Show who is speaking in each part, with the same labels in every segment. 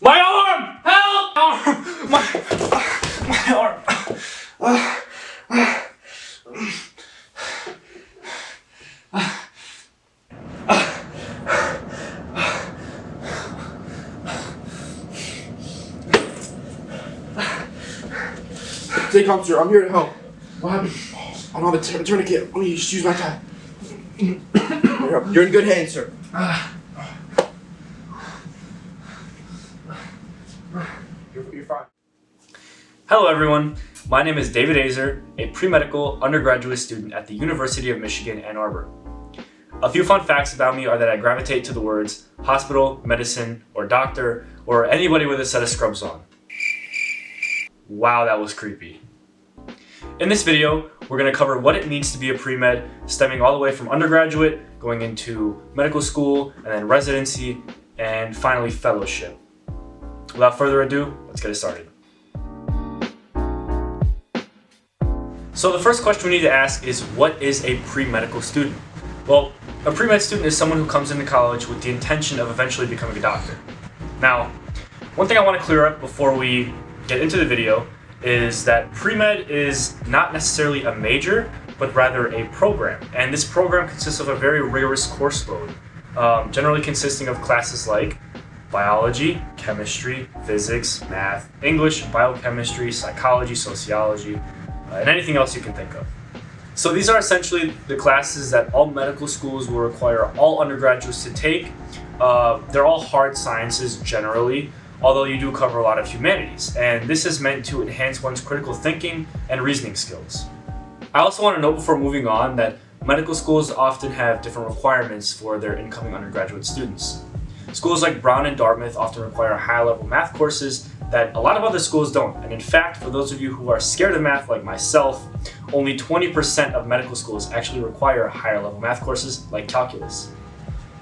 Speaker 1: My arm! Help! Arm! My arm!
Speaker 2: Stay calm, sir. I'm here to help. What happened? I don't have a tourniquet. Let me just use my tie. You're in good hands, sir. You're fine.
Speaker 1: Hello everyone, my name is David Azer, a pre-medical undergraduate student at the University of Michigan, Ann Arbor. A few fun facts about me are that I gravitate to the words hospital, medicine, or doctor, or anybody with a set of scrubs on. Wow, that was creepy. In this video, we're going to cover what it means to be a pre-med, stemming all the way from undergraduate, going into medical school, and then residency, and finally fellowship. Without further ado, let's get it started. So the first question we need to ask is, what is a pre-medical student? Well, a pre-med student is someone who comes into college with the intention of eventually becoming a doctor. Now, one thing I want to clear up before we get into the video is that pre-med is not necessarily a major, but rather a program. And this program consists of a very rigorous course load, generally consisting of classes like biology, chemistry, physics, math, English, biochemistry, psychology, sociology, and anything else you can think of. So these are essentially the classes that all medical schools will require all undergraduates to take. They're all hard sciences generally, although you do cover a lot of humanities, and this is meant to enhance one's critical thinking and reasoning skills. I also want to note before moving on that medical schools often have different requirements for their incoming undergraduate students. Schools like Brown and Dartmouth often require high-level math courses that a lot of other schools don't, and in fact, for those of you who are scared of math like myself, only 20% of medical schools actually require higher-level math courses like calculus.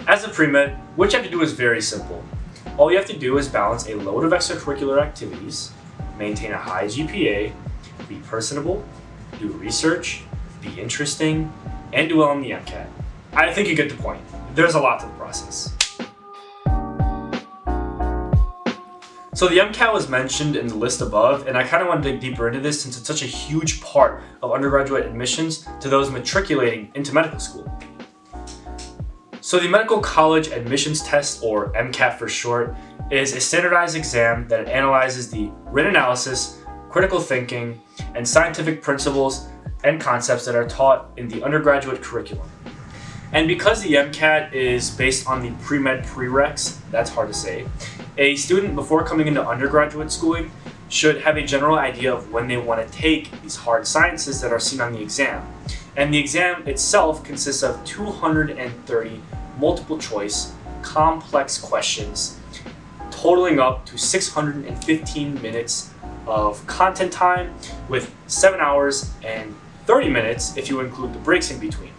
Speaker 1: As a pre-med, what you have to do is very simple. All you have to do is balance a load of extracurricular activities, maintain a high GPA, be personable, do research, be interesting, and do well on the MCAT. I think you get the point. There's a lot to the process. So the MCAT was mentioned in the list above, and I kind of want to dig deeper into this since it's such a huge part of undergraduate admissions to those matriculating into medical school. So the Medical College Admissions Test, or MCAT for short, is a standardized exam that analyzes the written analysis, critical thinking, and scientific principles and concepts that are taught in the undergraduate curriculum. And because the MCAT is based on the pre-med prereqs, that's hard to say, a student before coming into undergraduate schooling should have a general idea of when they want to take these hard sciences that are seen on the exam. And the exam itself consists of 230 multiple choice, complex questions, totaling up to 615 minutes of content time, with 7 hours and 30 minutes if you include the breaks in between.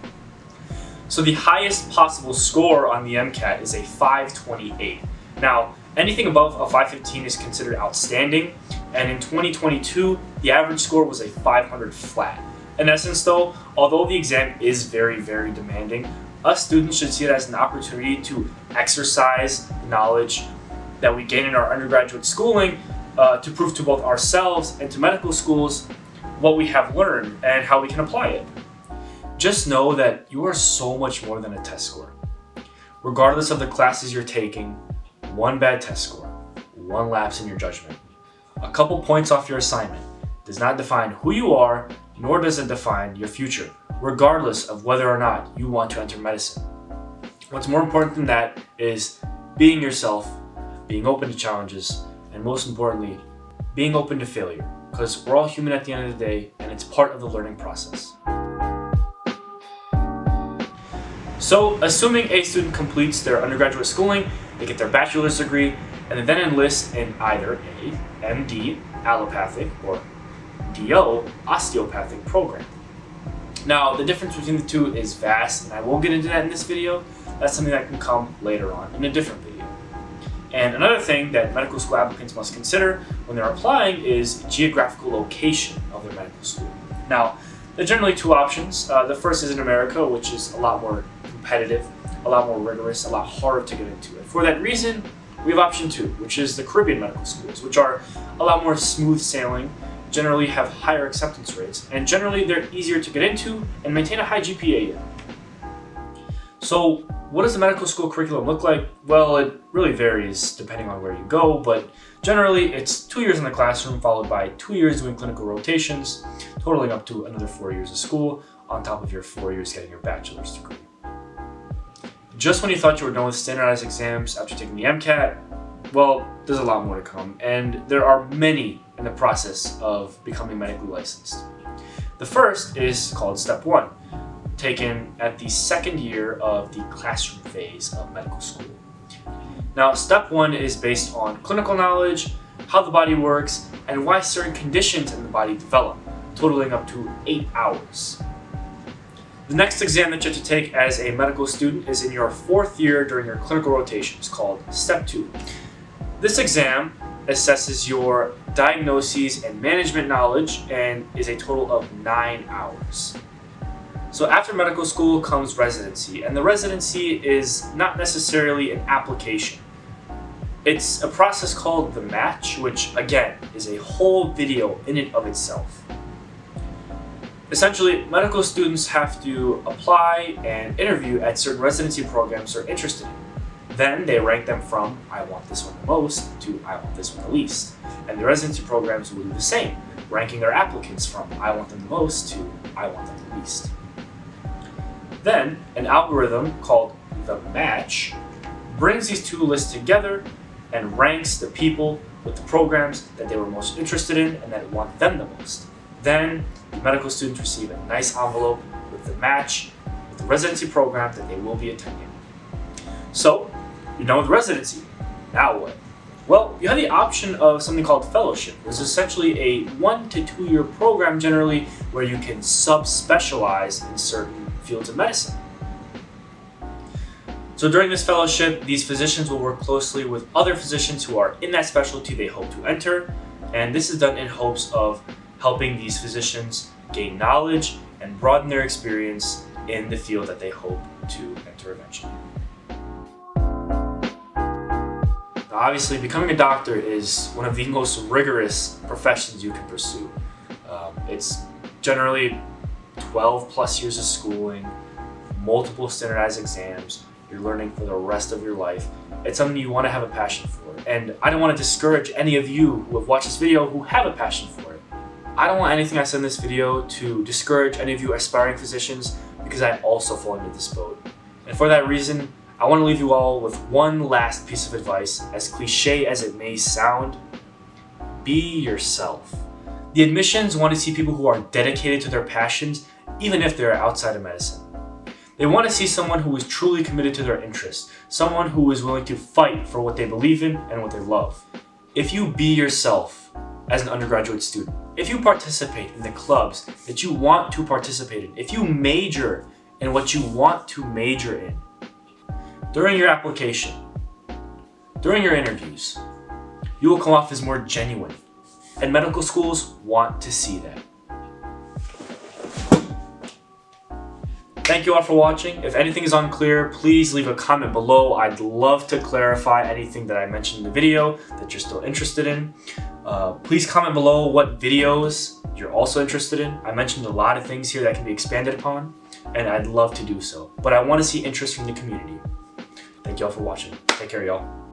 Speaker 1: So the highest possible score on the MCAT is a 528. Now, anything above a 515 is considered outstanding, and in 2022, the average score was a 500 flat. In essence though, although the exam is very, very demanding, us students should see it as an opportunity to exercise the knowledge that we gain in our undergraduate schooling to prove to both ourselves and to medical schools what we have learned and how we can apply it. Just know that you are so much more than a test score. Regardless of the classes you're taking, one bad test score, one lapse in your judgment, a couple points off your assignment does not define who you are, nor does it define your future, regardless of whether or not you want to enter medicine. What's more important than that is being yourself, being open to challenges, and most importantly, being open to failure, because we're all human at the end of the day, and it's part of the learning process. So, assuming a student completes their undergraduate schooling, they get their bachelor's degree, and they then enlist in either a MD, allopathic, or DO, osteopathic program. Now, the difference between the two is vast, and I won't get into that in this video. That's something that can come later on in a different video. And another thing that medical school applicants must consider when they're applying is geographical location of their medical school. Now, there are generally two options. The first is in America, which is a lot more competitive, a lot more rigorous, a lot harder to get into. And for that reason, we have option 2, which is the Caribbean medical schools, which are a lot more smooth sailing, generally have higher acceptance rates, and generally they're easier to get into and maintain a high GPA in. So what does the medical school curriculum look like? Well, it really varies depending on where you go, but generally it's 2 years in the classroom followed by 2 years doing clinical rotations, totaling up to another 4 years of school on top of your 4 years getting your bachelor's degree. Just when you thought you were done with standardized exams after taking the MCAT, well, there's a lot more to come, and there are many in the process of becoming medically licensed. The first is called Step 1, taken at the second year of the classroom phase of medical school. Now, Step 1 is based on clinical knowledge, how the body works, and why certain conditions in the body develop, totaling up to 8 hours. The next exam that you have to take as a medical student is in your 4th year during your clinical rotations, called Step 2. This exam assesses your diagnoses and management knowledge and is a total of 9 hours. So after medical school comes residency, and the residency is not necessarily an application. It's a process called the match, which again is a whole video in and of itself. Essentially, medical students have to apply and interview at certain residency programs they're interested in. Then they rank them from I want this one the most to I want this one the least. And the residency programs will do the same, ranking their applicants from I want them the most to I want them the least. Then an algorithm called the match brings these two lists together and ranks the people with the programs that they were most interested in and that want them the most. Then the medical students receive a nice envelope with the match with the residency program that they will be attending. So, you're done with residency. Now what? Well, you have the option of something called fellowship. It's essentially a 1 to 2 year program generally where you can subspecialize in certain fields of medicine. So during this fellowship, these physicians will work closely with other physicians who are in that specialty they hope to enter, and this is done in hopes of helping these physicians gain knowledge and broaden their experience in the field that they hope to enter eventually. Now, obviously, becoming a doctor is one of the most rigorous professions you can pursue. It's generally 12 plus years of schooling, multiple standardized exams. You're learning for the rest of your life. It's something you want to have a passion for. And I don't want to discourage any of you who have watched this video who have a passion for it. I don't want anything I said in this video to discourage any of you aspiring physicians because I also fall into this boat. And for that reason, I want to leave you all with one last piece of advice, as cliche as it may sound. Be yourself. The admissions want to see people who are dedicated to their passions, even if they're outside of medicine. They want to see someone who is truly committed to their interests, someone who is willing to fight for what they believe in and what they love. If you be yourself as an undergraduate student, if you participate in the clubs that you want to participate in, if you major in what you want to major in, during your application, during your interviews, you will come off as more genuine, and medical schools want to see that. Thank you all for watching. If anything is unclear, please leave a comment below. I'd love to clarify anything that I mentioned in the video that you're still interested in. Please comment below what videos you're also interested in. I mentioned a lot of things here that can be expanded upon, and I'd love to do so. But I want to see interest from the community. Thank you all for watching. Take care, y'all.